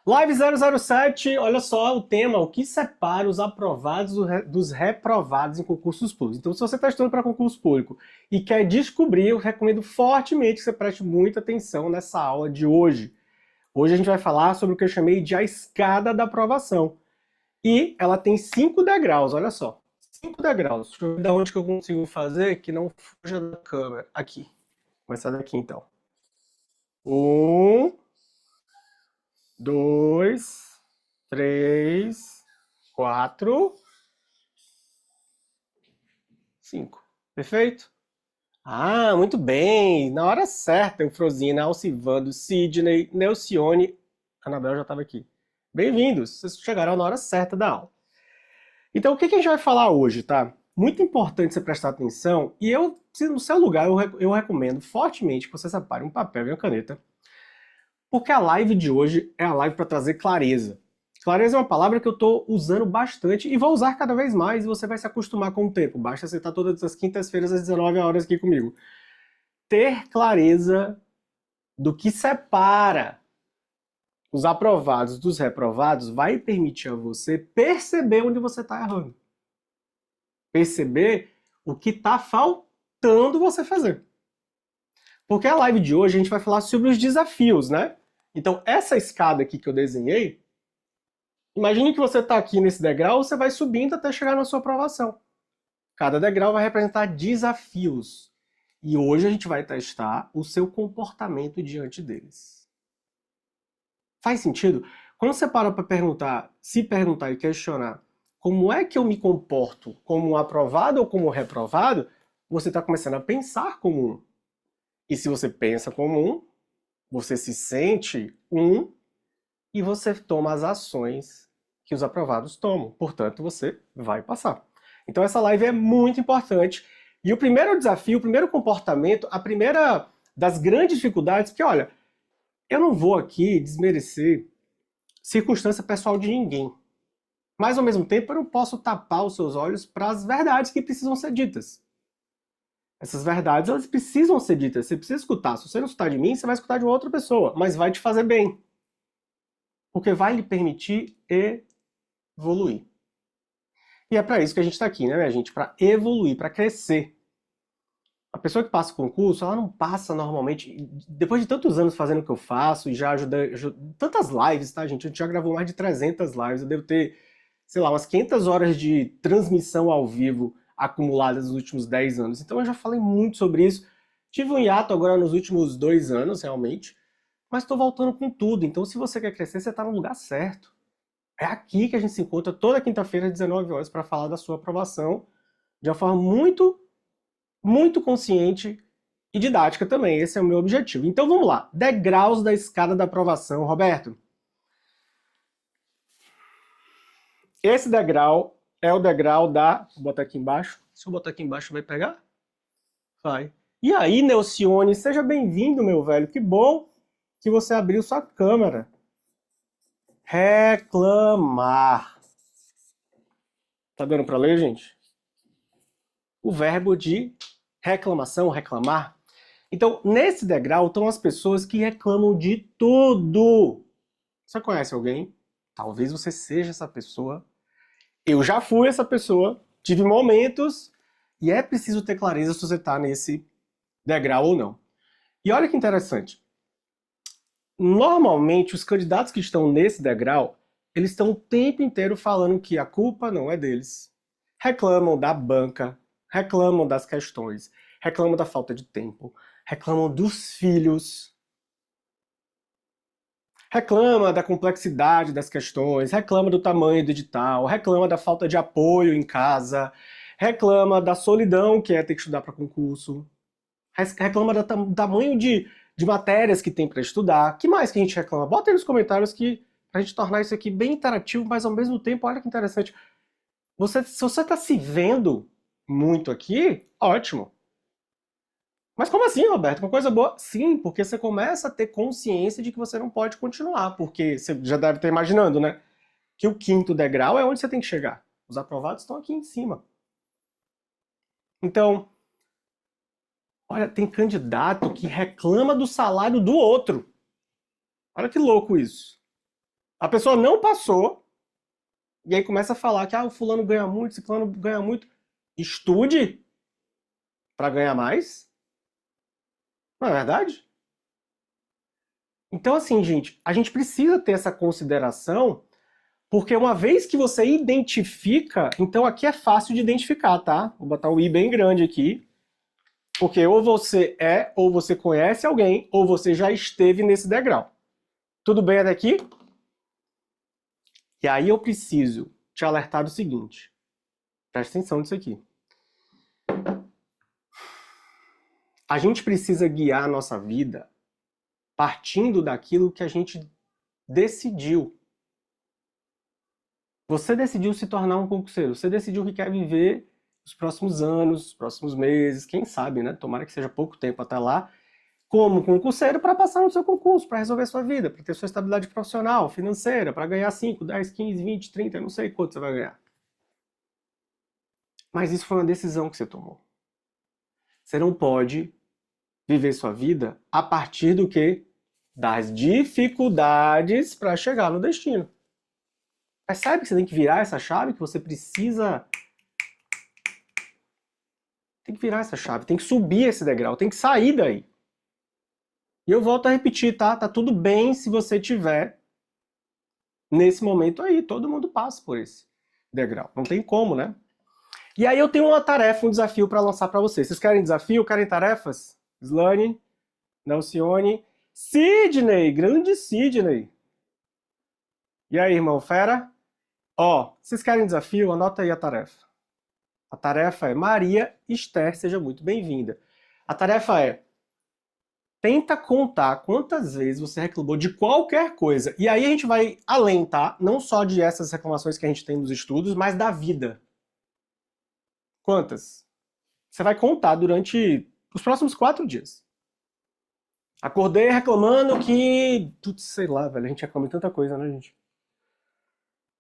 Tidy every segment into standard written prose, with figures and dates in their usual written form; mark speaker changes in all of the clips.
Speaker 1: Live 007, olha só o tema, o que separa os aprovados dos reprovados em concursos públicos. Então, se você está estudando para concurso público e quer descobrir, eu recomendo fortemente que você preste muita atenção nessa aula de hoje. Hoje a gente vai falar sobre o que eu chamei de a escada da aprovação. E ela tem 5 degraus, olha só. 5 degraus. Deixa eu ver de onde que eu consigo fazer que não fuja da câmera. Aqui. Vou começar daqui então. 1, 2, 3, 4, 5. Perfeito? Ah, muito bem. Na hora certa, Eufrosina, Alcivando, Sidney, Neucione, Anabel já estava aqui. Bem-vindos. Vocês chegaram na hora certa da aula. Então, o que a gente vai falar hoje, tá? Muito importante você prestar atenção, e eu, no seu lugar, eu recomendo fortemente que você separe um papel e uma caneta, porque a live de hoje é a live para trazer clareza. Clareza é uma palavra que eu estou usando bastante e vou usar cada vez mais e você vai se acostumar com o tempo. Basta você estar todas as quintas-feiras às 19 horas aqui comigo. Ter clareza do que separa os aprovados dos reprovados vai permitir a você perceber onde você está errando. Perceber o que está faltando você fazer. Porque a live de hoje a gente vai falar sobre os desafios, né? Então, essa escada aqui que eu desenhei, imagine que você está aqui nesse degrau, você vai subindo até chegar na sua aprovação. Cada degrau vai representar desafios. E hoje a gente vai testar o seu comportamento diante deles. Faz sentido? Quando você para para perguntar, se perguntar e questionar como é que eu me comporto como um aprovado ou como um reprovado, você está começando a pensar como um. E se você pensa como um, você se sente um e você toma as ações que os aprovados tomam. Portanto, você vai passar. Então essa live é muito importante. E o primeiro desafio, o primeiro comportamento, a primeira das grandes dificuldades, porque olha, eu não vou aqui desmerecer circunstância pessoal de ninguém. Mas ao mesmo tempo eu não posso tapar os seus olhos para as verdades que precisam ser ditas. Essas verdades, elas precisam ser ditas, você precisa escutar. Se você não escutar de mim, você vai escutar de uma outra pessoa, mas vai te fazer bem. Porque vai lhe permitir evoluir. E é para isso que a gente está aqui, né, minha gente? Para evoluir, para crescer. A pessoa que passa o concurso, ela não passa normalmente... Depois de tantos anos fazendo o que eu faço, e já ajudei... Tantas lives, tá, gente? A gente já gravou mais de 300 lives, eu devo ter, sei lá, umas 500 horas de transmissão ao vivo acumuladas nos últimos 10 anos. Então eu já falei muito sobre isso. Tive um hiato agora nos últimos 2 anos, realmente. Mas estou voltando com tudo. Então se você quer crescer, você está no lugar certo. É aqui que a gente se encontra toda quinta-feira às 19 horas para falar da sua aprovação de uma forma muito consciente e didática também. Esse é o meu objetivo. Então vamos lá. Degraus da escada da aprovação, Roberto. Esse degrau é o degrau da... Vou botar aqui embaixo. Se eu botar aqui embaixo, vai pegar? Vai. E aí, Neucione, seja bem-vindo, meu velho. Que bom que você abriu sua câmera. Reclamar. Tá dando para ler, gente? O verbo de reclamação, reclamar. Então, nesse degrau estão as pessoas que reclamam de tudo. Você conhece alguém? Talvez você seja essa pessoa. Eu já fui essa pessoa, tive momentos, e é preciso ter clareza se você está nesse degrau ou não. E olha que interessante. Normalmente, os candidatos que estão nesse degrau, eles estão o tempo inteiro falando que a culpa não é deles. Reclamam da banca, reclamam das questões, reclamam da falta de tempo, reclamam dos filhos, reclama da complexidade das questões, reclama do tamanho do edital, reclama da falta de apoio em casa, reclama da solidão que é ter que estudar para concurso, reclama do tamanho de matérias que tem para estudar. O que mais que a gente reclama? Bota aí nos comentários que pra gente tornar isso aqui bem interativo, mas ao mesmo tempo, olha que interessante. Se você está se vendo muito aqui, ótimo. Mas como assim, Roberto? Uma coisa boa? Sim, porque você começa a ter consciência de que você não pode continuar, porque você já deve estar imaginando, né? Que o 5º degrau é onde você tem que chegar. Os aprovados estão aqui em cima. Então, olha, tem candidato que reclama do salário do outro. Olha que louco isso. A pessoa não passou, e aí começa a falar que o fulano ganha muito, esse ciclano ganha muito. Estude para ganhar mais. Não é verdade? Então, assim, gente, a gente precisa ter essa consideração, porque uma vez que você identifica, então aqui é fácil de identificar, tá? Vou botar o I bem grande aqui, porque ou você é, ou você conhece alguém, ou você já esteve nesse degrau. Tudo bem até aqui? E aí eu preciso te alertar do seguinte, presta atenção nisso aqui. A gente precisa guiar a nossa vida partindo daquilo que a gente decidiu. Você decidiu se tornar um concurseiro, você decidiu que quer viver os próximos anos, os próximos meses, quem sabe, né? Tomara que seja pouco tempo até lá, como concurseiro para passar no seu concurso, para resolver sua vida, para ter sua estabilidade profissional, financeira, para ganhar 5, 10, 15, 20, 30, eu não sei quanto você vai ganhar. Mas isso foi uma decisão que você tomou. Você não pode viver sua vida a partir do quê? Das dificuldades para chegar no destino. Percebe que você tem que virar essa chave, que você precisa... Tem que virar essa chave, tem que subir esse degrau, tem que sair daí. E eu volto a repetir, tá? Tá tudo bem se você tiver nesse momento aí. Todo mundo passa por esse degrau. Não tem como, né? E aí eu tenho uma tarefa, um desafio para lançar para vocês. Vocês querem desafio? Querem tarefas? Slane, Nelcione, Sidney, grande Sidney. E aí, irmão, fera? Ó, vocês querem desafio? Anota aí a tarefa. A tarefa é Maria Esther, seja muito bem-vinda. A tarefa é: tenta contar quantas vezes você reclamou de qualquer coisa. E aí a gente vai além, tá? Não só de essas reclamações que a gente tem nos estudos, mas da vida. Quantas? Você vai contar durante os próximos 4 dias. Acordei reclamando que... Putz, sei lá, velho, a gente reclama de tanta coisa, né, gente?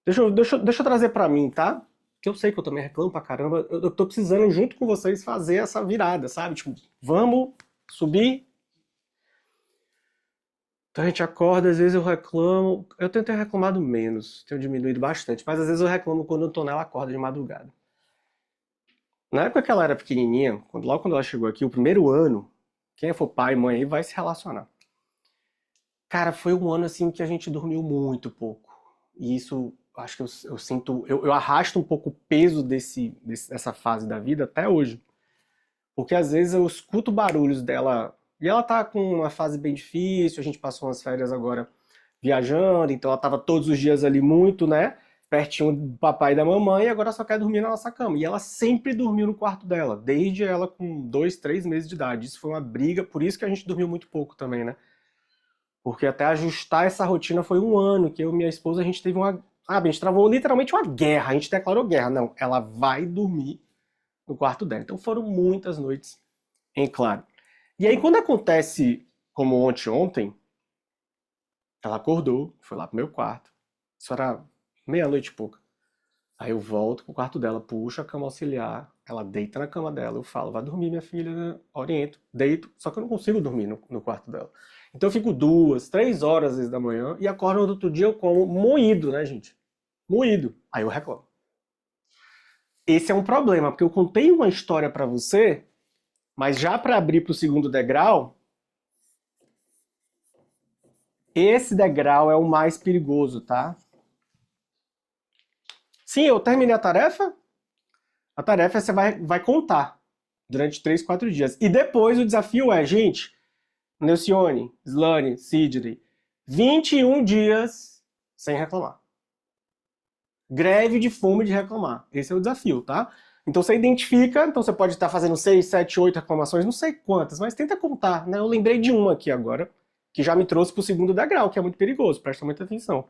Speaker 1: Deixa eu trazer pra mim, tá? Que eu sei que eu também reclamo pra caramba. Eu tô precisando, junto com vocês, fazer essa virada, sabe? Tipo, vamos subir. Então a gente acorda, às vezes eu reclamo. Eu tenho reclamado menos, tenho diminuído bastante, mas às vezes eu reclamo quando a Antonella acorda de madrugada. Na época que ela era pequenininha, logo quando ela chegou aqui, o primeiro ano, quem for pai e mãe aí vai se relacionar. Cara, foi um ano assim que a gente dormiu muito pouco. E isso, acho que eu sinto, eu arrasto um pouco o peso dessa fase da vida até hoje. Porque às vezes eu escuto barulhos dela, e ela tá com uma fase bem difícil, a gente passou umas férias agora viajando, então ela tava todos os dias ali muito, né, pertinho do papai e da mamãe, e agora só quer dormir na nossa cama. E ela sempre dormiu no quarto dela, desde ela com 2, 3 meses de idade. Isso foi uma briga, por isso que a gente dormiu muito pouco também, né? Porque até ajustar essa rotina foi um ano, que eu e minha esposa, a gente teve uma... a gente travou literalmente uma guerra, a gente declarou guerra. Não, ela vai dormir no quarto dela. Então foram muitas noites em claro. E aí quando acontece, como ontem, ela acordou, foi lá pro meu quarto. Isso era meia-noite e pouca. Aí eu volto pro quarto dela, puxo a cama auxiliar, ela deita na cama dela, eu falo, vai dormir minha filha, né? Oriento, deito, só que eu não consigo dormir no quarto dela. Então eu fico 2, 3 horas às vezes da manhã e acordo no outro dia eu como moído, né, gente? Moído. Aí eu reclamo. Esse é um problema, porque eu contei uma história pra você, mas já para abrir pro segundo degrau, esse degrau é o mais perigoso, tá? Sim, eu terminei a tarefa. A tarefa você vai contar durante 3, 4 dias. E depois o desafio é, gente, Nelcione, Slane, Sidney, 21 dias sem reclamar. Greve de fome de reclamar. Esse é o desafio, tá? Então você identifica, então você pode estar fazendo 6, 7, 8 reclamações, não sei quantas, mas tenta contar, né? Eu lembrei de uma aqui agora, que já me trouxe pro segundo degrau, que é muito perigoso, presta muita atenção.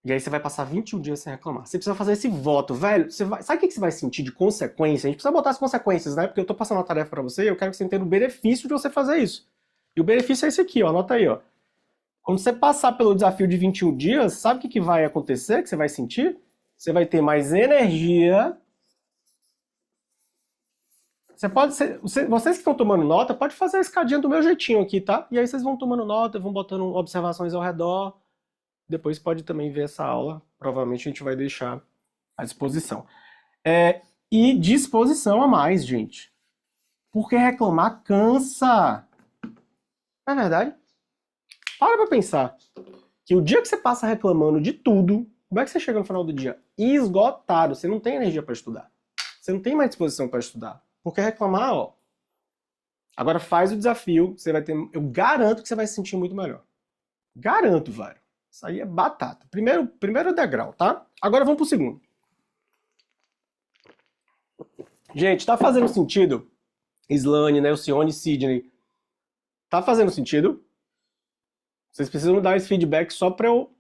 Speaker 1: E aí você vai passar 21 dias sem reclamar. Você precisa fazer esse voto, velho. Sabe o que você vai sentir de consequência? A gente precisa botar as consequências, né? Porque eu tô passando a tarefa pra você e eu quero que você entenda o benefício de você fazer isso. E o benefício é esse aqui, ó. Anota aí, ó. Quando você passar pelo desafio de 21 dias, sabe o que vai acontecer, que você vai sentir? Você vai ter mais energia. Você pode ser, vocês que estão tomando nota, pode fazer a escadinha do meu jeitinho aqui, tá? E aí vocês vão tomando nota, vão botando observações ao redor. depois pode também ver essa aula, provavelmente a gente vai deixar à disposição. E disposição a mais, gente. Porque reclamar cansa. Não é verdade? Para pra pensar. Que o dia que você passa reclamando de tudo, como é que você chega no final do dia? Esgotado. Você não tem energia para estudar. Você não tem mais disposição para estudar. Porque reclamar, ó. Agora faz o desafio, você vai ter. Eu garanto que você vai se sentir muito melhor. Garanto, velho. Isso aí é batata. Primeiro degrau, tá? Agora vamos pro segundo. Gente, tá fazendo sentido? Islane, Nelcione, Sidney. Tá fazendo sentido? Vocês precisam dar esse feedback só pra eu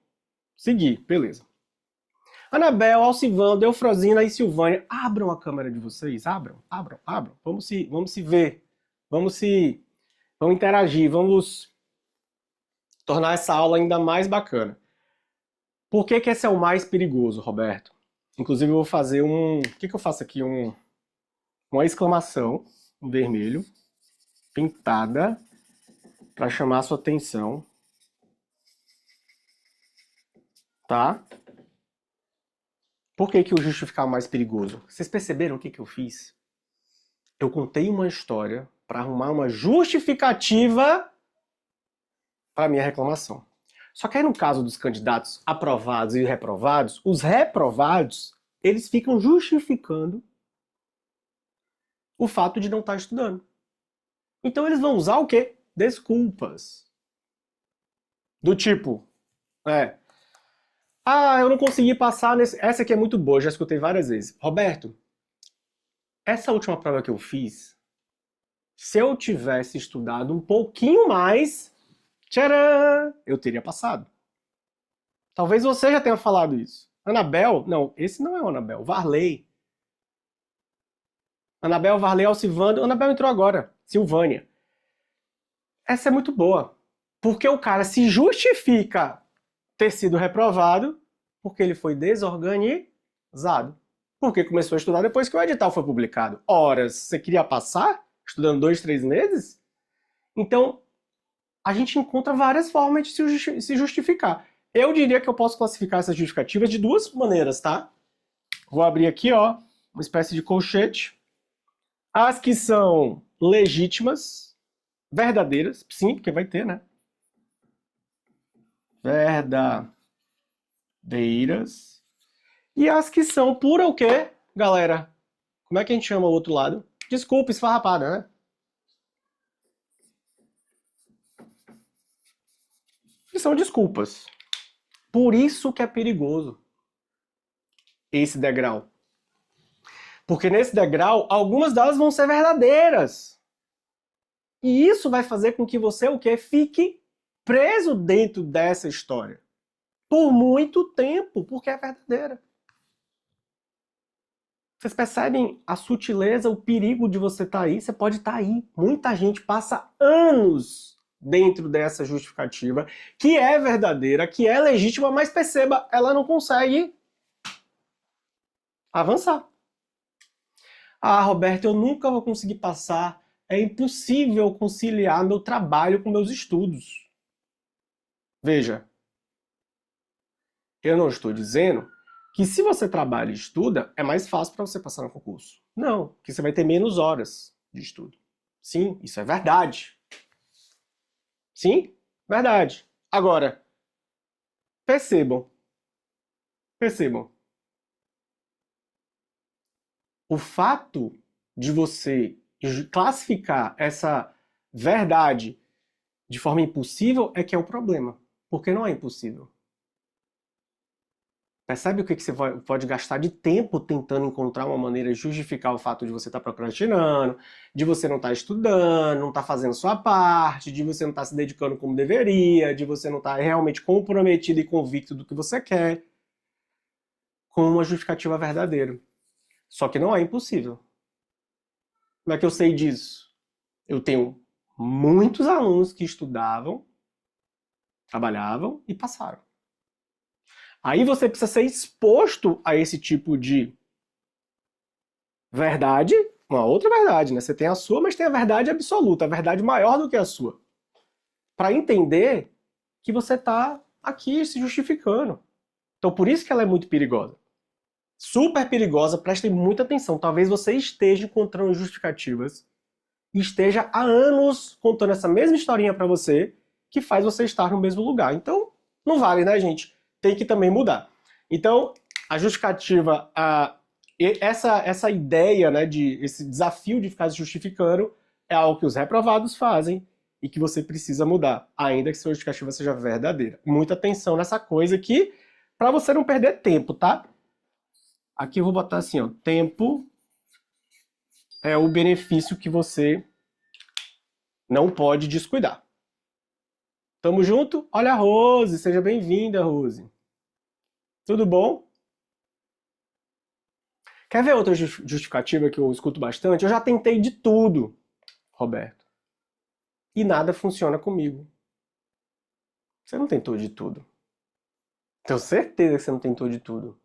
Speaker 1: seguir, beleza. Anabel, Alcivando, Eufrosina e Silvânia, abram a câmera de vocês, abram. Vamos se ver, vamos interagir, vamos tornar essa aula ainda mais bacana. Por que esse é o mais perigoso, Roberto? Inclusive eu vou fazer o que eu faço aqui? Uma exclamação em vermelho, pintada, para chamar a sua atenção. Tá? Por que o justificar é o mais perigoso? Vocês perceberam o que eu fiz? Eu contei uma história para arrumar uma justificativa para minha reclamação. Só que aí no caso dos candidatos aprovados e reprovados, os reprovados, eles ficam justificando o fato de não estar estudando. Então eles vão usar o quê? Desculpas. Do tipo, eu não consegui passar nesse... Essa aqui é muito boa, já escutei várias vezes. Roberto, essa última prova que eu fiz, se eu tivesse estudado um pouquinho mais, tcharam, eu teria passado. Talvez você já tenha falado isso. Anabel, não, esse não é o Anabel, Varley. Anabel, Varley, Alcivando, Anabel entrou agora, Silvânia. Essa é muito boa, porque o cara se justifica ter sido reprovado porque ele foi desorganizado. Porque começou a estudar depois que o edital foi publicado. Ora, você queria passar estudando 2, 3 meses? Então, a gente encontra várias formas de se justificar. Eu diria que eu posso classificar essas justificativas de duas maneiras, tá? Vou abrir aqui, ó, uma espécie de colchete. As que são legítimas, verdadeiras, sim, porque vai ter, né? Verdadeiras. E as que são pura o quê, galera? Como é que a gente chama o outro lado? Desculpa, esfarrapada, né? Que são desculpas. Por isso que é perigoso esse degrau. Porque nesse degrau, algumas delas vão ser verdadeiras. E isso vai fazer com que você, o quê? Fique preso dentro dessa história. Por muito tempo, porque é verdadeira. Vocês percebem a sutileza, o perigo de você estar aí? Você pode estar aí. Muita gente passa anos dentro dessa justificativa, que é verdadeira, que é legítima, mas perceba, ela não consegue avançar. Ah, Roberto, eu nunca vou conseguir passar. É impossível conciliar meu trabalho com meus estudos. Veja, eu não estou dizendo que se você trabalha e estuda, é mais fácil para você passar no concurso. Não, porque você vai ter menos horas de estudo. Sim, isso é verdade. Sim, verdade. Agora, percebam. O fato de você classificar essa verdade de forma impossível é que é o problema. Porque não é impossível. Percebe o que você pode gastar de tempo tentando encontrar uma maneira de justificar o fato de você estar procrastinando, de você não estar estudando, não estar fazendo sua parte, de você não estar se dedicando como deveria, de você não estar realmente comprometido e convicto do que você quer, com uma justificativa verdadeira. Só que não é impossível. Como é que eu sei disso? Eu tenho muitos alunos que estudavam, trabalhavam e passaram. Aí você precisa ser exposto a esse tipo de verdade, uma outra verdade, né? Você tem a sua, mas tem a verdade absoluta, a verdade maior do que a sua. Para entender que você está aqui se justificando. Então, por isso que ela é muito perigosa. Super perigosa, prestem muita atenção. Talvez você esteja encontrando justificativas e esteja há anos contando essa mesma historinha pra você que faz você estar no mesmo lugar. Então, não vale, né, gente? Tem que também mudar. Então, a justificativa, essa ideia, né, esse desafio de ficar se justificando é algo que os reprovados fazem e que você precisa mudar, ainda que sua justificativa seja verdadeira. Muita atenção nessa coisa aqui, para você não perder tempo, tá? Aqui eu vou botar assim, ó, tempo é o benefício que você não pode descuidar. Tamo junto? Olha a Rose, seja bem-vinda, Rose. Tudo bom? Quer ver outra justificativa que eu escuto bastante? Eu já tentei de tudo, Roberto, e nada funciona comigo. Você não tentou de tudo. Tenho certeza que você não tentou de tudo.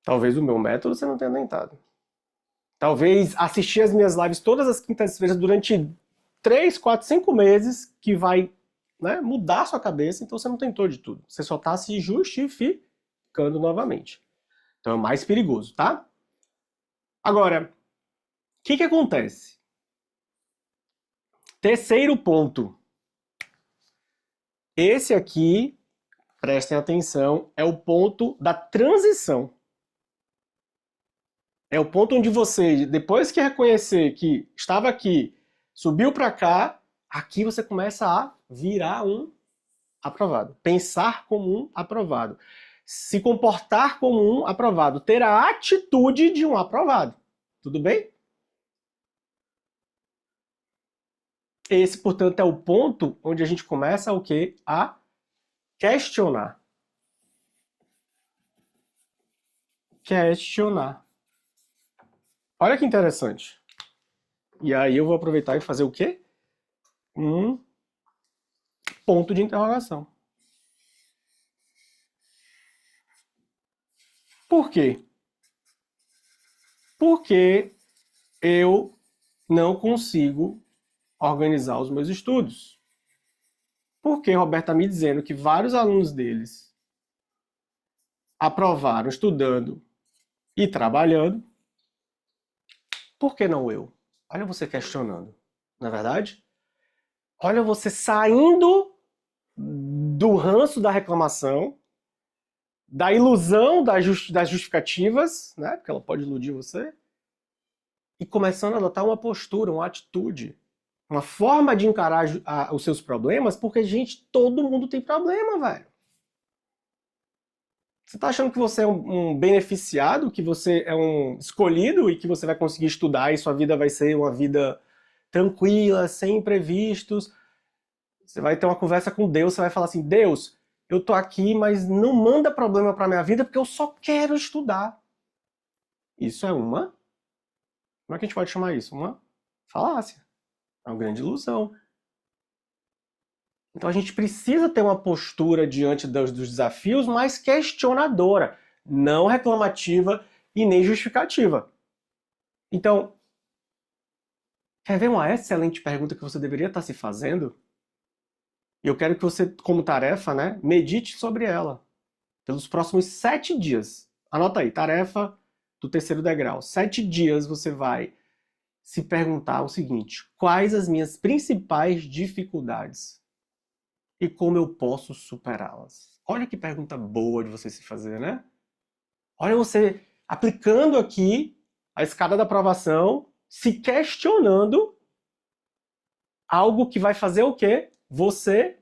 Speaker 1: Talvez o meu método você não tenha tentado. Talvez assistir as minhas lives todas as quintas-feiras durante 3, 4, 5 meses, que vai, né, mudar a sua cabeça, então você não tentou de tudo. Você só está se justificando novamente. Então é mais perigoso, tá? Agora, o que acontece? Terceiro ponto. Esse aqui, prestem atenção, é o ponto da transição. É o ponto onde você, depois que reconhecer que estava aqui, subiu para cá, aqui você começa a virar um aprovado. Pensar como um aprovado. Se comportar como um aprovado. Ter a atitude de um aprovado. Tudo bem? Esse, portanto, é o ponto onde a gente começa o quê? A questionar. Questionar. Olha que interessante. E aí eu vou aproveitar e fazer o quê? Um ponto de interrogação. Por quê? Porque eu não consigo organizar os meus estudos. Porque Roberto está me dizendo que vários alunos deles aprovaram estudando e trabalhando. Por que não eu? Olha você questionando, não é verdade? Olha você saindo do ranço da reclamação, da ilusão das justificativas, né? Porque ela pode iludir você, e começando a adotar uma postura, uma atitude, uma forma de encarar os seus problemas, porque, gente, todo mundo tem problema, velho. Você tá achando que você é um beneficiado, que você é um escolhido e que você vai conseguir estudar e sua vida vai ser uma vida tranquila, sem imprevistos? Você vai ter uma conversa com Deus, você vai falar assim, Deus, eu tô aqui, mas não manda problema pra minha vida porque eu só quero estudar. Isso é uma... Como é que a gente pode chamar isso? Uma falácia. É uma grande ilusão. Então a gente precisa ter uma postura diante dos desafios mais questionadora, não reclamativa e nem justificativa. Então, quer ver uma excelente pergunta que você deveria estar se fazendo? E eu quero que você, como tarefa, né, medite sobre ela pelos próximos 7 dias. Anota aí, tarefa do terceiro degrau. 7 dias você vai se perguntar o seguinte: quais as minhas principais dificuldades? E como eu posso superá-las? Olha que pergunta boa de você se fazer, né? Olha você aplicando aqui a escada da aprovação, se questionando algo que vai fazer o quê? Você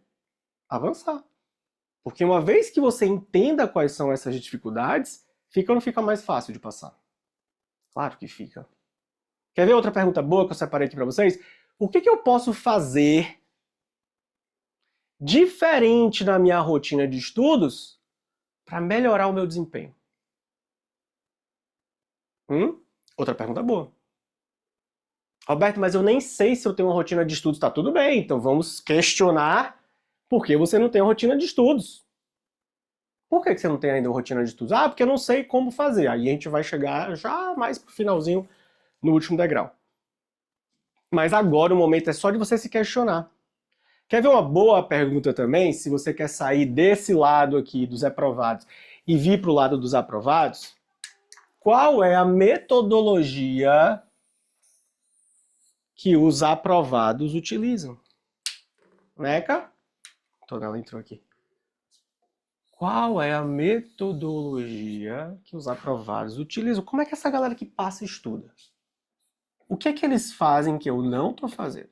Speaker 1: avançar. Porque uma vez que você entenda quais são essas dificuldades, fica ou não fica mais fácil de passar? Claro que fica. Quer ver outra pergunta boa que eu separei aqui para vocês? O que eu posso fazer diferente na minha rotina de estudos para melhorar o meu desempenho? Outra pergunta boa. Roberto, mas eu nem sei se eu tenho uma rotina de estudos. Tá tudo bem, então vamos questionar por que você não tem uma rotina de estudos. Por que você não tem ainda uma rotina de estudos? Ah, porque eu não sei como fazer. Aí a gente vai chegar já mais pro finalzinho, no último degrau. Mas agora o momento é só de você se questionar. Quer ver uma boa pergunta também? Se você quer sair desse lado aqui dos reprovados e vir para o lado dos aprovados, qual é a metodologia que os aprovados utilizam? Meca? Ela entrou aqui. Qual é a metodologia que os aprovados utilizam? Como é que essa galera que passa estuda? O que é que eles fazem que eu não estou fazendo?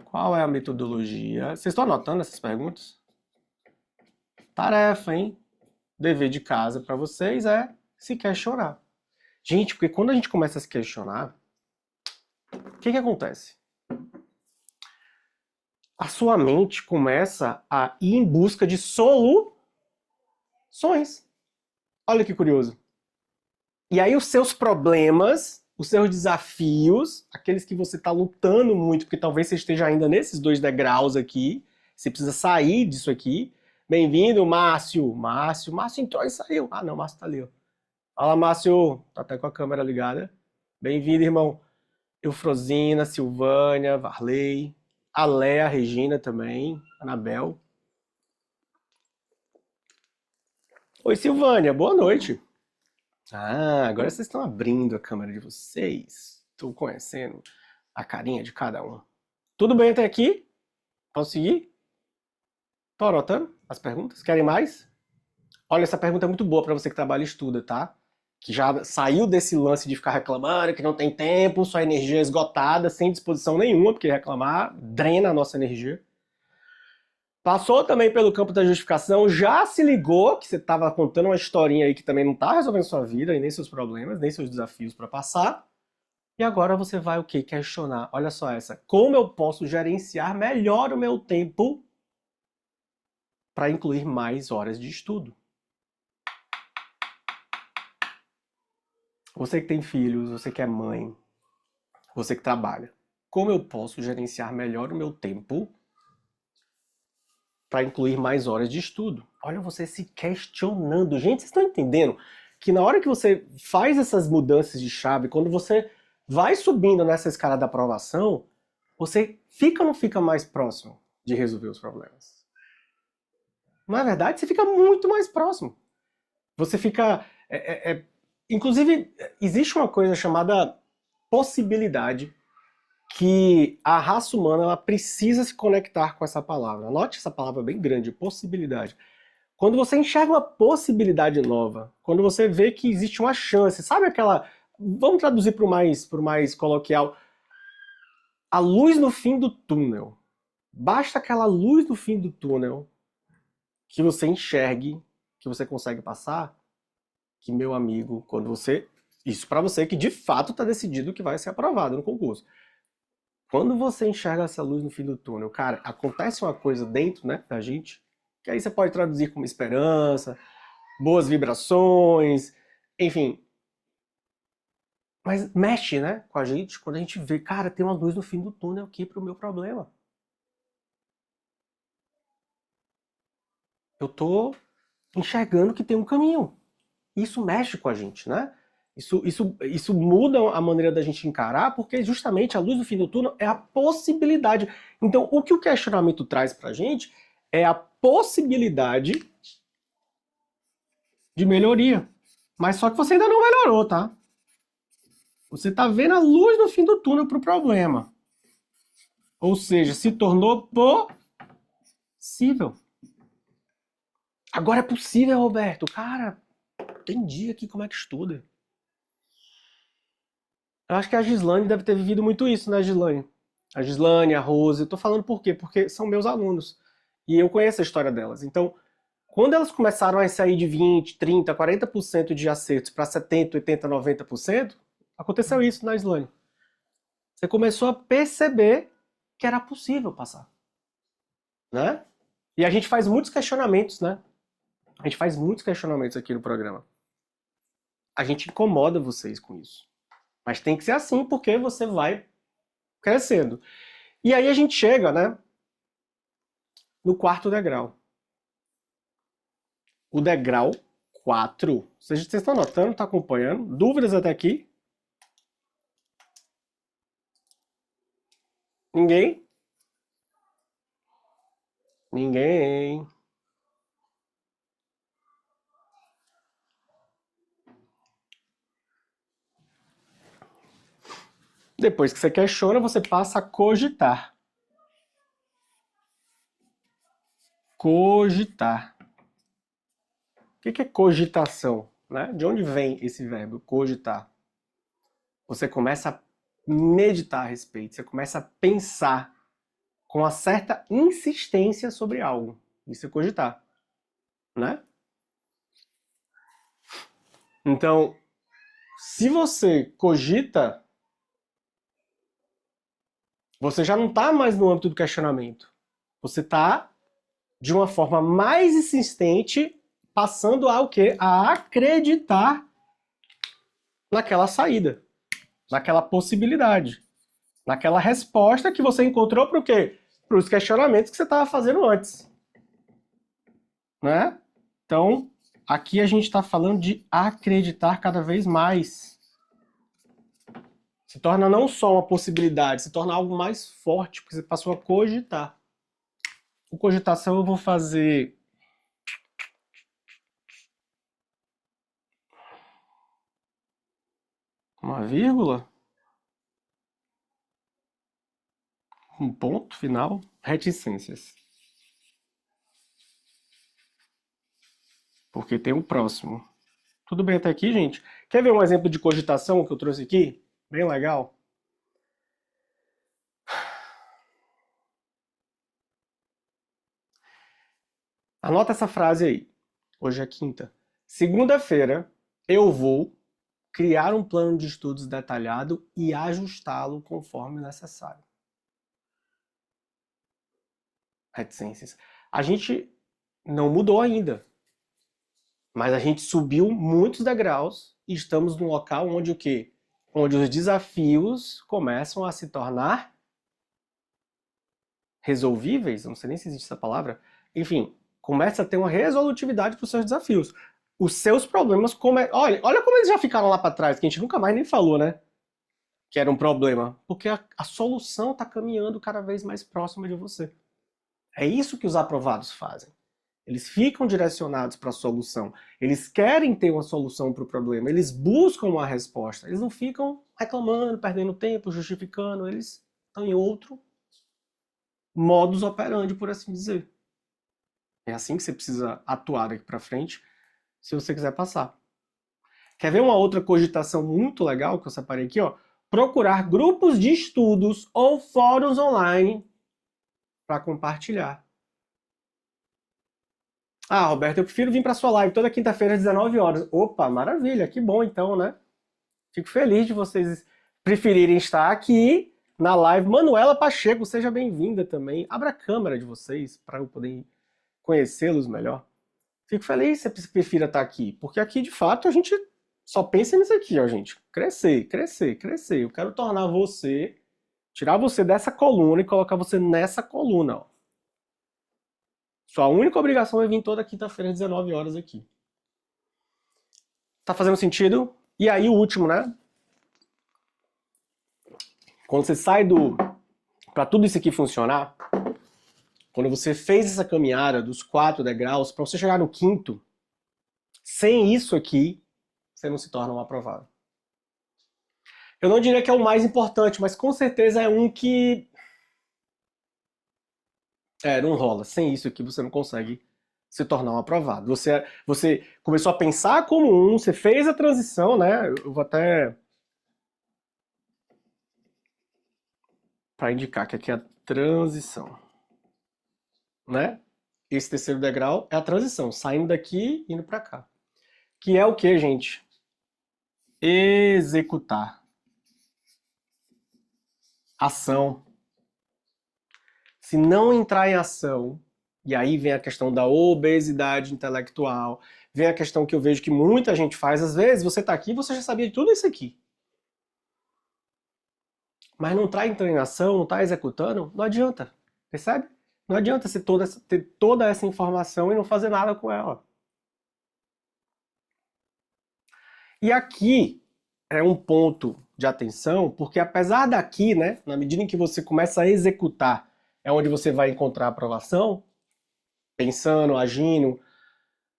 Speaker 1: Qual é a metodologia? Vocês estão anotando essas perguntas? Tarefa, hein? Dever de casa para vocês é se questionar. Gente, porque quando a gente começa a se questionar, o que acontece? A sua mente começa a ir em busca de soluções. Olha que curioso. E aí os seus problemas, os seus desafios, aqueles que você está lutando muito, porque talvez você esteja ainda nesses 2 degraus aqui, você precisa sair disso aqui. Bem-vindo, Márcio. Márcio entrou e saiu. Ah, não, Márcio tá ali, ó. Fala, Márcio. Tá até com a câmera ligada. Bem-vindo, irmão. Eufrosina, Silvânia, Varley, a Léa, a Regina também, Anabel. Oi, Silvânia, boa noite. Ah, agora vocês estão abrindo a câmera de vocês. Estou conhecendo a carinha de cada um. Tudo bem até aqui? Posso seguir? Tô anotando as perguntas? Querem mais? Olha, essa pergunta é muito boa para você que trabalha e estuda, tá? Que já saiu desse lance de ficar reclamando, que não tem tempo, sua energia é esgotada, sem disposição nenhuma, porque reclamar drena a nossa energia. Passou também pelo campo da justificação, já se ligou que você estava contando uma historinha aí que também não está resolvendo sua vida, e nem seus problemas, nem seus desafios para passar. E agora você vai o quê? Questionar. Olha só essa. Como eu posso gerenciar melhor o meu tempo para incluir mais horas de estudo? Você que tem filhos, você que é mãe, você que trabalha. Como eu posso gerenciar melhor o meu tempo para incluir mais horas de estudo? Olha você se questionando. Gente, vocês estão entendendo que na hora que você faz essas mudanças de chave, quando você vai subindo nessa escala da aprovação, você fica ou não fica mais próximo de resolver os problemas? Não é verdade? Você fica muito mais próximo. Você fica... Inclusive, existe uma coisa chamada possibilidade que a raça humana ela precisa se conectar com essa palavra. Anote essa palavra bem grande, possibilidade. Quando você enxerga uma possibilidade nova, quando você vê que existe uma chance, sabe aquela... Vamos traduzir para o mais coloquial. A luz no fim do túnel. Basta aquela luz no fim do túnel que você enxergue, que você consegue passar, que, meu amigo, quando você... Isso para você que de fato está decidido que vai ser aprovado no concurso. Quando você enxerga essa luz no fim do túnel, cara, acontece uma coisa dentro, né, da gente, que aí você pode traduzir como esperança, boas vibrações, enfim. Mas mexe, né, com a gente quando a gente vê, cara, tem uma luz no fim do túnel aqui pro meu problema. Eu tô enxergando que tem um caminho. Isso mexe com a gente, né? Isso muda a maneira da gente encarar, porque justamente a luz do fim do túnel é a possibilidade. Então, o que o questionamento traz pra gente é a possibilidade de melhoria. Mas só que você ainda não melhorou, tá? Você tá vendo a luz no fim do túnel pro problema. Ou seja, se tornou possível. Agora é possível, Roberto. Cara, entendi aqui como é que estuda. Eu acho que a Gislane deve ter vivido muito isso, né, Gislane? A Gislane, a Rose. Eu tô falando por quê? Porque são meus alunos. E eu conheço a história delas. Então, quando elas começaram a sair de 20, 30, 40% de acertos para 70, 80, 90%, aconteceu isso na Gislane. Você começou a perceber que era possível passar. Né? E a gente faz muitos questionamentos, né? A gente faz muitos questionamentos aqui no programa. A gente incomoda vocês com isso. Mas tem que ser assim, porque você vai crescendo. E aí a gente chega, né, no 4º degrau. O degrau 4. Vocês estão notando, estão acompanhando? Dúvidas até aqui? Ninguém? Ninguém. Depois que você questiona, você passa a cogitar. Cogitar. O que é cogitação? Né? De onde vem esse verbo, cogitar? Você começa a meditar a respeito, você começa a pensar com uma certa insistência sobre algo. Isso é cogitar, né? Então, se você cogita, você já não está mais no âmbito do questionamento. Você está, de uma forma mais insistente, passando a o quê? A acreditar naquela saída, naquela possibilidade, naquela resposta que você encontrou para o quê? Para os questionamentos que você estava fazendo antes, né? Então, aqui a gente está falando de acreditar cada vez mais. Se torna não só uma possibilidade, se torna algo mais forte, porque você passou a cogitar. Com cogitação eu vou fazer uma vírgula, um ponto final, reticências. Porque tem o próximo. Tudo bem até aqui, gente? Quer ver um exemplo de cogitação que eu trouxe aqui? Bem legal. Anota essa frase aí. Hoje é quinta. Segunda-feira, eu vou criar um plano de estudos detalhado e ajustá-lo conforme necessário. Reticências. A gente não mudou ainda, mas a gente subiu muitos degraus e estamos num local onde o quê? Onde os desafios começam a se tornar resolvíveis, não sei nem se existe essa palavra, enfim, começa a ter uma resolutividade para os seus desafios. Os seus problemas, olha como eles já ficaram lá para trás, que a gente nunca mais nem falou, né? Que era um problema. Porque a solução está caminhando cada vez mais próxima de você. É isso que os aprovados fazem. Eles ficam direcionados para a solução. Eles querem ter uma solução para o problema. Eles buscam uma resposta. Eles não ficam reclamando, perdendo tempo, justificando. Eles estão em outro modus operandi, por assim dizer. É assim que você precisa atuar daqui para frente, se você quiser passar. Quer ver uma outra cogitação muito legal que eu separei aqui, ó? Procurar grupos de estudos ou fóruns online para compartilhar. Ah, Roberto, eu prefiro vir para sua live toda quinta-feira às 19 horas. Opa, maravilha, que bom então, né? Fico feliz de vocês preferirem estar aqui na live. Manuela Pacheco, seja bem-vinda também. Abra a câmera de vocês para eu poder conhecê-los melhor. Fico feliz se você prefira estar aqui, porque aqui, de fato, a gente só pensa nisso aqui, ó, gente. Crescer, crescer, crescer. Eu quero tornar você, tirar você dessa coluna e colocar você nessa coluna, ó. Sua única obrigação é vir toda quinta-feira às 19 horas aqui. Tá fazendo sentido? E aí o último, né? Quando você sai do... Para tudo isso aqui funcionar, quando você fez essa caminhada dos 4 degraus, para você chegar no quinto, sem isso aqui, você não se torna um aprovado. Eu não diria que é o mais importante, mas com certeza é um que... não rola. Sem isso aqui você não consegue se tornar um aprovado. Você começou a pensar como um, você fez a transição, né? Eu vou até... para indicar que aqui é a transição, né? Esse terceiro degrau é a transição, saindo daqui e indo para cá. Que é o que, gente? Executar. Ação. Se não entrar em ação, e aí vem a questão da obesidade intelectual, vem a questão que eu vejo que muita gente faz, às vezes você está aqui e você já sabia de tudo isso aqui. Mas não está entrando em ação, não está executando, não adianta. Percebe? Não adianta você ter toda essa informação e não fazer nada com ela. E aqui é um ponto de atenção, porque apesar daqui, né, na medida em que você começa a executar, é onde você vai encontrar a aprovação, pensando, agindo,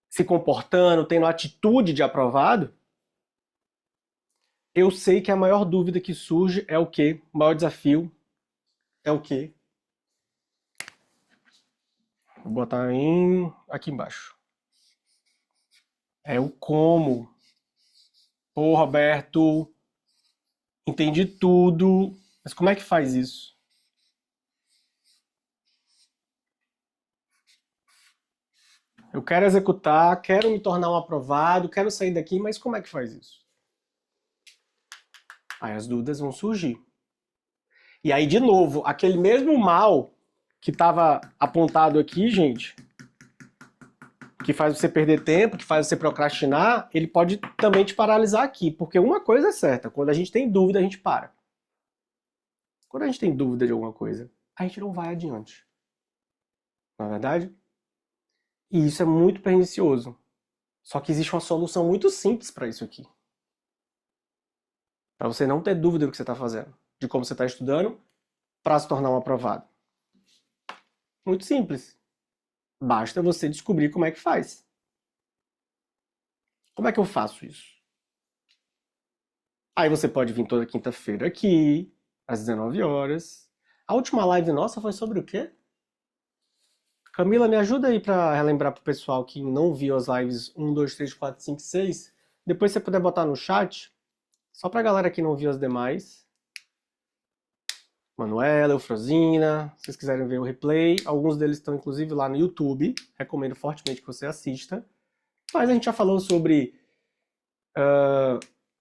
Speaker 1: se comportando, tendo atitude de aprovado, eu sei que a maior dúvida que surge é o quê? O maior desafio é o quê? Vou botar aqui embaixo. É o como. Pô, Roberto, entendi tudo, mas como é que faz isso? Eu quero executar, quero me tornar um aprovado, quero sair daqui, mas como é que faz isso? Aí as dúvidas vão surgir. E aí, de novo, aquele mesmo mal que estava apontado aqui, gente, que faz você perder tempo, que faz você procrastinar, ele pode também te paralisar aqui. Porque uma coisa é certa, quando a gente tem dúvida, a gente para. Quando a gente tem dúvida de alguma coisa, a gente não vai adiante. Não é verdade? E isso é muito pernicioso. Só que existe uma solução muito simples para isso aqui. Para você não ter dúvida do que você está fazendo, de como você está estudando, para se tornar um aprovado. Muito simples. Basta você descobrir como é que faz. Como é que eu faço isso? Aí você pode vir toda quinta-feira aqui, às 19 horas. A última live nossa foi sobre o quê? Camila, me ajuda aí para relembrar pro pessoal que não viu as lives 1, 2, 3, 4, 5, 6. Depois você puder botar no chat, só pra galera que não viu as demais. Manuela, Eufrosina, se vocês quiserem ver o replay. Alguns deles estão inclusive lá no YouTube. Recomendo fortemente que você assista. Mas a gente já falou sobre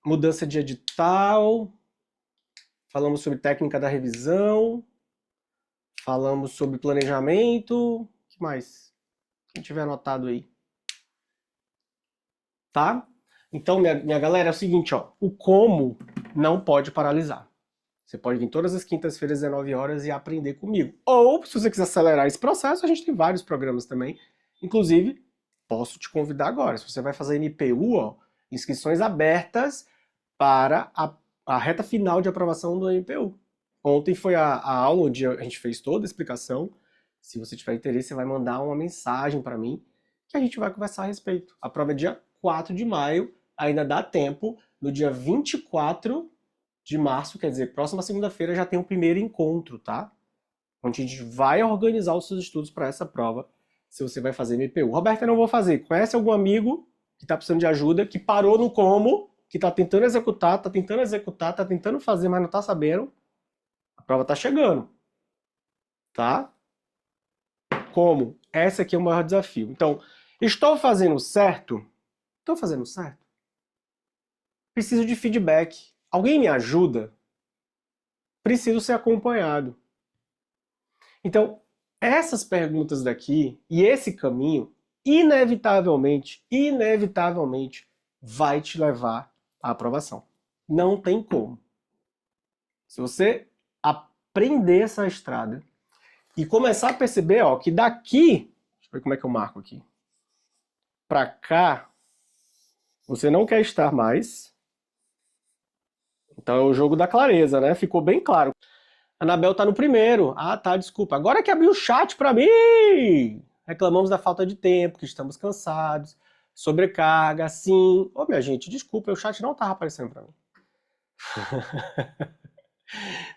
Speaker 1: mudança de edital, falamos sobre técnica da revisão, falamos sobre planejamento. O que mais? Quem tiver anotado aí. Tá? Então, minha galera, é o seguinte, ó. O como não pode paralisar. Você pode vir todas as quintas-feiras, 19 horas, e aprender comigo. Ou, se você quiser acelerar esse processo, a gente tem vários programas também. Inclusive, posso te convidar agora. Se você vai fazer MPU, ó, inscrições abertas para a reta final de aprovação do MPU. Ontem foi a aula onde a gente fez toda a explicação. Se você tiver interesse, você vai mandar uma mensagem para mim que a gente vai conversar a respeito. A prova é dia 4 de maio, ainda dá tempo. No dia 24 de março, quer dizer, próxima segunda-feira já tem o primeiro encontro, tá? Onde a gente vai organizar os seus estudos para essa prova, se você vai fazer MPU. Roberto, eu não vou fazer. Conhece algum amigo que está precisando de ajuda, que parou no como, que está tentando executar, está tentando fazer, mas não está sabendo? A prova está chegando, tá? Como? Esse aqui é o maior desafio. Então, estou fazendo certo? Estou fazendo certo? Preciso de feedback. Alguém me ajuda? Preciso ser acompanhado. Então, essas perguntas daqui e esse caminho, inevitavelmente, vai te levar à aprovação. Não tem como. Se você aprender essa estrada e começar a perceber, ó, que daqui, deixa eu ver como é que eu marco aqui, para cá, você não quer estar mais. Então é o jogo da clareza, né? Ficou bem claro. A Anabel tá no primeiro. Ah, tá, desculpa. Agora que abriu o chat para mim! Reclamamos da falta de tempo, que estamos cansados, sobrecarga, sim. Ô, minha gente, desculpa, o chat não tava aparecendo para mim.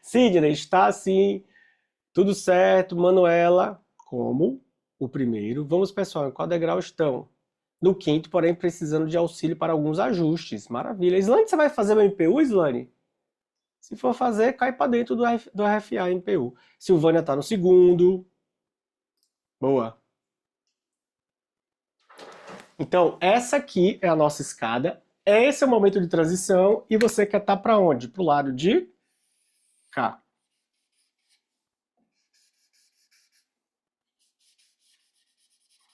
Speaker 1: Sidney, está sim. Tudo certo. Manuela, como o primeiro. Vamos, pessoal, em qual degrau estão? No quinto, porém, precisando de auxílio para alguns ajustes. Maravilha. Islane, você vai fazer o MPU, Islane? Se for fazer, cai para dentro do RFA MPU. Silvânia está no segundo. Boa. Então, essa aqui é a nossa escada. Esse é o momento de transição. E você quer estar para onde? Para o lado de cá.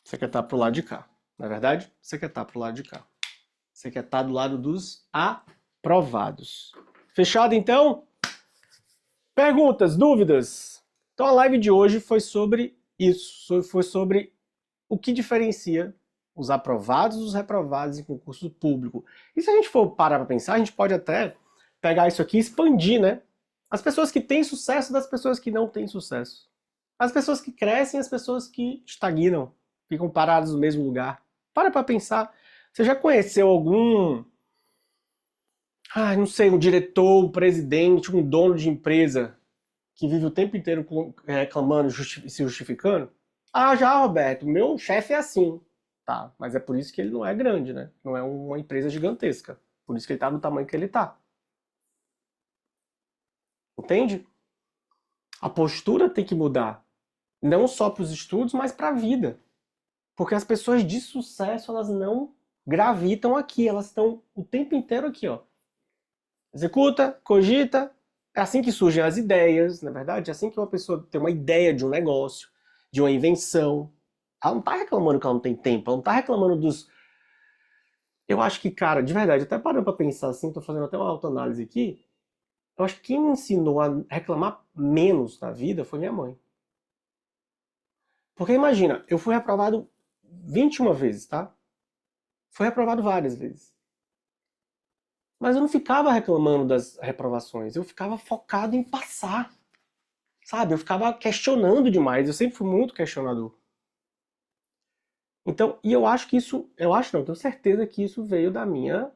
Speaker 1: Você quer estar para o lado de cá. Não é verdade? Você quer estar para o lado de cá. Você quer estar do lado dos aprovados. Fechado, então? Perguntas, dúvidas? Então, a live de hoje foi sobre isso. Foi sobre o que diferencia os aprovados dos reprovados em concurso público. E se a gente for parar para pensar, a gente pode até pegar isso aqui e expandir, né? As pessoas que têm sucesso das pessoas que não têm sucesso. As pessoas que crescem e as pessoas que estagnam, ficam paradas no mesmo lugar. Para pra pensar. Você já conheceu algum, não sei, um diretor, um presidente, um dono de empresa que vive o tempo inteiro reclamando e se justificando? Ah, já, Roberto, meu chefe é assim. Tá, mas é por isso que ele não é grande, né? Não é uma empresa gigantesca. Por isso que ele tá do tamanho que ele tá. Entende? A postura tem que mudar. Não só para os estudos, mas para a vida. Porque as pessoas de sucesso, elas não gravitam aqui, elas estão o tempo inteiro aqui, ó. Executa, cogita, é assim que surgem as ideias, na verdade, é assim que uma pessoa tem uma ideia de um negócio, de uma invenção. Ela não tá reclamando que ela não tem tempo, ela não tá reclamando dos... Eu acho que, cara, de verdade, até parando pra pensar assim, tô fazendo até uma autoanálise aqui, eu acho que quem me ensinou a reclamar menos na vida foi minha mãe. Porque imagina, eu fui reprovado 21 vezes, tá? Fui reprovado várias vezes. Mas eu não ficava reclamando das reprovações, eu ficava focado em passar. Sabe? Eu ficava questionando demais, eu sempre fui muito questionador. Então, e eu acho que isso, eu acho não, tenho certeza que isso veio da minha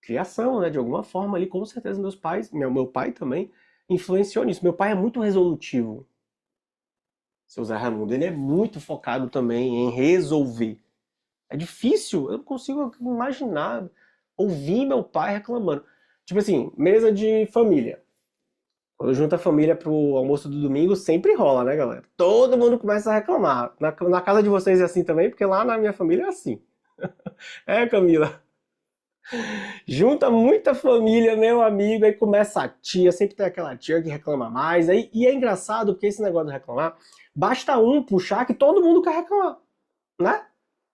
Speaker 1: criação, né? De alguma forma ali, com certeza meus pais, meu pai também influenciou nisso. Meu pai é muito resolutivo, seu Zé Raimundo, ele é muito focado também em resolver. É difícil, eu não consigo imaginar ouvir meu pai reclamando. Tipo assim, mesa de família. Quando junta a família pro almoço do domingo, sempre rola, né, galera? Todo mundo começa a reclamar. Na casa de vocês é assim também, porque lá na minha família é assim. É, Camila? Junta muita família, meu amigo, aí começa a tia, sempre tem aquela tia que reclama mais. Aí, e é engraçado porque esse negócio de reclamar, basta um puxar que todo mundo quer reclamar, né?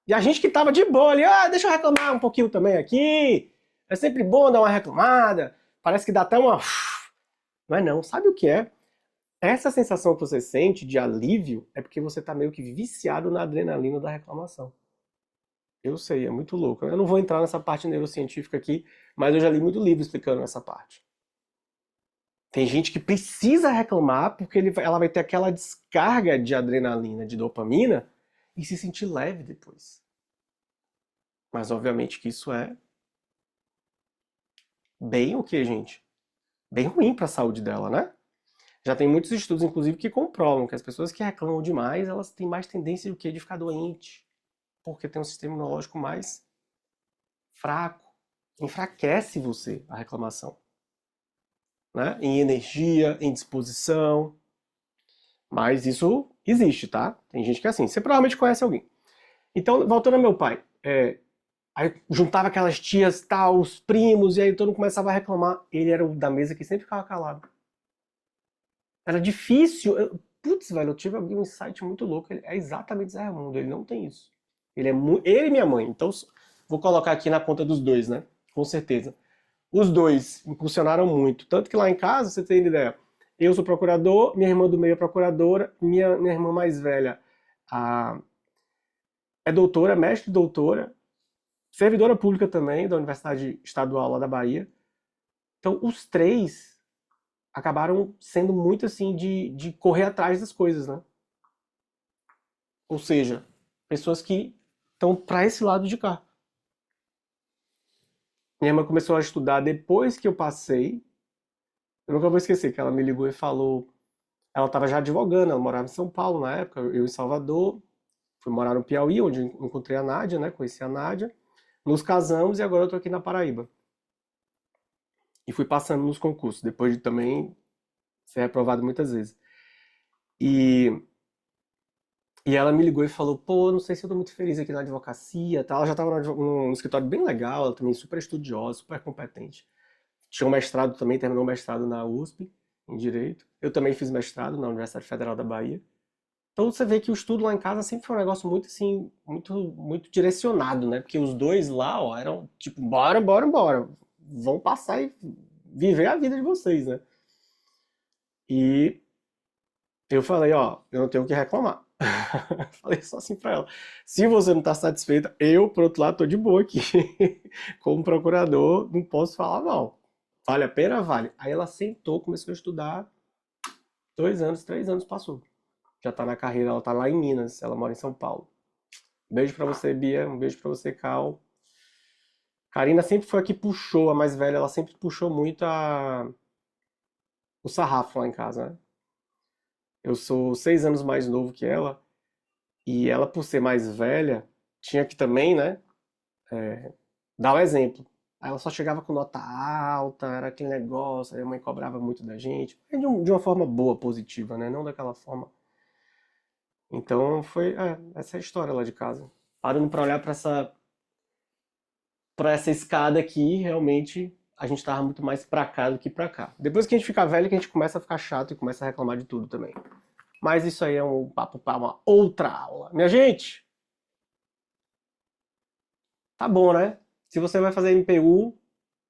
Speaker 1: E a gente que tava de boa ali, deixa eu reclamar um pouquinho também aqui. É sempre bom dar uma reclamada. Parece que dá até uma. Mas não, sabe o que é? Essa sensação que você sente de alívio é porque você tá meio que viciado na adrenalina da reclamação. Eu sei, é muito louco. Eu não vou entrar nessa parte neurocientífica aqui, mas eu já li muito livro explicando essa parte. Tem gente que precisa reclamar porque ela vai ter aquela descarga de adrenalina, de dopamina, e se sentir leve depois. Mas obviamente que isso é bem o que, gente? Bem ruim para a saúde dela, né? Já tem muitos estudos, inclusive, que comprovam que as pessoas que reclamam demais, elas têm mais tendência do que de ficar doente, porque tem um sistema imunológico mais fraco. Enfraquece você a reclamação, né? Em energia, em disposição. Mas isso existe, tá? Tem gente que é assim. Você provavelmente conhece alguém. Então, voltando ao meu pai, aí juntava aquelas tias, tal, os primos, e aí todo mundo começava a reclamar. Ele era o da mesa que sempre ficava calado. Era difícil. Putz, velho, eu tive um insight muito louco. Ele é exatamente Zé Raimundo, ele não tem isso. Ele e minha mãe. Então, vou colocar aqui na conta dos dois, né? Com certeza. Os dois impulsionaram muito. Tanto que lá em casa, você tem ideia, eu sou procurador, minha irmã do meio é procuradora, minha irmã mais velha é doutora, mestre doutora, servidora pública também, da Universidade Estadual lá da Bahia. Então, os três acabaram sendo muito assim de correr atrás das coisas, né? Ou seja, pessoas que estão para esse lado de cá. Minha irmã começou a estudar depois que eu passei. Eu nunca vou esquecer que ela me ligou e falou. Ela estava já advogando, ela morava em São Paulo na época, eu em Salvador. Fui morar no Piauí, onde eu encontrei a Nádia, né? Conheci a Nádia. Nos casamos e agora eu tô aqui na Paraíba. E fui passando nos concursos, depois de também ser reprovado muitas vezes. E E ela me ligou e falou, pô, não sei se eu tô muito feliz aqui na advocacia, tá? Ela já tava num escritório bem legal, ela também super estudiosa, super competente. Tinha um mestrado também, terminou o mestrado na USP, em Direito. Eu também fiz mestrado na Universidade Federal da Bahia. Então você vê que o estudo lá em casa sempre foi um negócio muito assim, muito direcionado, né? Porque os dois lá, ó, eram tipo, bora, bora, bora. Vão passar e viver a vida de vocês, né? E eu falei, ó, eu não tenho o que reclamar. Falei só assim pra ela. Se você não tá satisfeita, eu, por outro lado, tô de boa aqui. Como procurador, não posso falar mal. Vale a pena? Vale. Aí ela sentou, começou a estudar. 2 anos, 3 anos passou. Já tá na carreira, ela tá lá em Minas, ela mora em São Paulo. Um beijo pra você, Bia. Um beijo pra você, Cal. Karina sempre foi a que puxou, a mais velha, ela sempre puxou muito o sarrafo lá em casa, né? Eu sou 6 anos mais novo que ela, e ela, por ser mais velha, tinha que também, né, dar o exemplo. Aí ela só chegava com nota alta, era aquele negócio, aí a mãe cobrava muito da gente, de uma forma boa, positiva, né? Não daquela forma. Então foi essa é a história lá de casa. Parando pra olhar pra essa escada aqui, realmente a gente tava muito mais pra cá do que pra cá. Depois que a gente fica velho, que a gente começa a ficar chato e começa a reclamar de tudo também. Mas isso aí é um papo para uma outra aula. Minha gente, tá bom, né? Se você vai fazer MPU,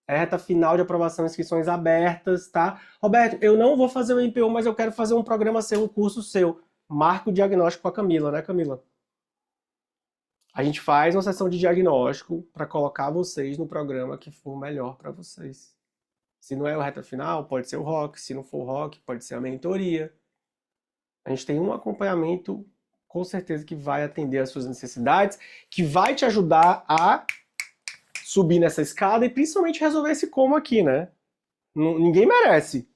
Speaker 1: é reta final de aprovação, inscrições abertas, tá? Roberto, eu não vou fazer o MPU, mas eu quero fazer um programa seu, um curso seu. Marca o diagnóstico com a Camila, né, Camila? A gente faz uma sessão de diagnóstico para colocar vocês no programa que for melhor para vocês. Se não é o reta final, pode ser o rock. Se não for o rock, pode ser a mentoria. A gente tem um acompanhamento, com certeza, que vai atender às suas necessidades, que vai te ajudar a subir nessa escada e principalmente resolver esse como aqui, né? Ninguém merece.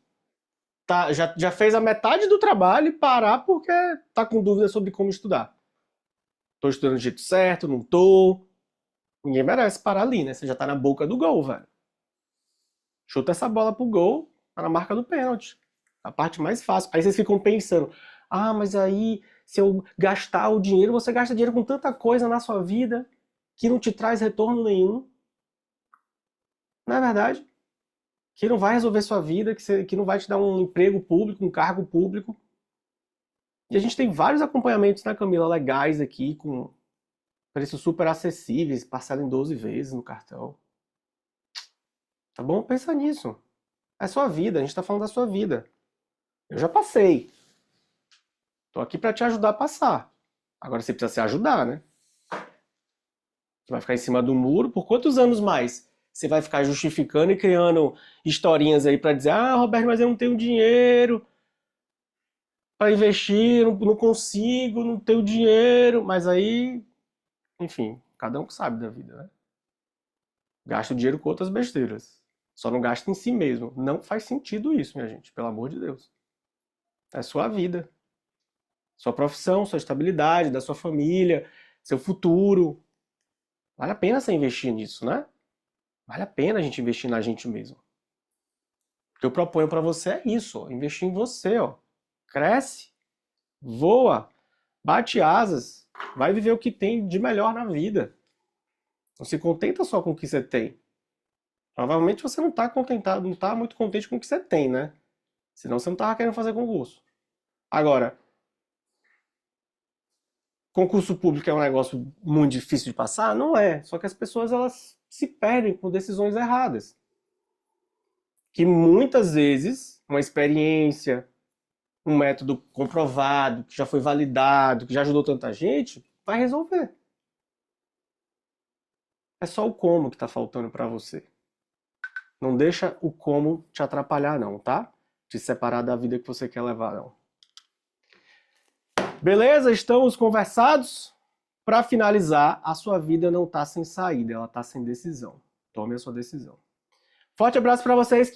Speaker 1: Tá, já fez a metade do trabalho e parar porque tá com dúvida sobre como estudar. Tô estudando do jeito certo, não tô. Ninguém merece parar ali, né? Você já tá na boca do gol, velho. Chuta essa bola pro gol, tá na marca do pênalti. A parte mais fácil. Aí vocês ficam pensando, mas aí se eu gastar o dinheiro, você gasta dinheiro com tanta coisa na sua vida que não te traz retorno nenhum. Não é verdade? Que não vai resolver sua vida, que não vai te dar um emprego público, um cargo público. E a gente tem vários acompanhamentos, né, Camila, legais aqui, com preços super acessíveis, parcela em 12 vezes no cartão. Tá bom? Pensa nisso. É sua vida, a gente tá falando da sua vida. Eu já passei. Tô aqui para te ajudar a passar. Agora você precisa se ajudar, né? Você vai ficar em cima do muro por quantos anos mais? Você vai ficar justificando e criando historinhas aí para dizer: Roberto, mas eu não tenho dinheiro para investir, não consigo, não tenho dinheiro. Mas aí, enfim, cada um que sabe da vida, né? Gasta o dinheiro com outras besteiras. Só não gasta em si mesmo. Não faz sentido isso, minha gente, pelo amor de Deus. É sua vida. Sua profissão, sua estabilidade, da sua família, seu futuro. Vale a pena você investir nisso, né? Vale a pena a gente investir na gente mesmo. O que eu proponho para você é isso, ó, investir em você, ó. Cresce, voa, bate asas, vai viver o que tem de melhor na vida. Não se contenta só com o que você tem. Provavelmente você não está contentado, não está muito contente com o que você tem, né? Senão você não estava querendo fazer concurso. Agora, concurso público é um negócio muito difícil de passar? Não é. Só que as pessoas elas se perdem com decisões erradas. Que muitas vezes uma experiência, um método comprovado, que já foi validado, que já ajudou tanta gente, vai resolver. É só o como que está faltando para você. Não deixa o como te atrapalhar não, tá? Te separar da vida que você quer levar, não. Beleza? Estamos conversados? Para finalizar, a sua vida não está sem saída, ela está sem decisão. Tome a sua decisão. Forte abraço para vocês.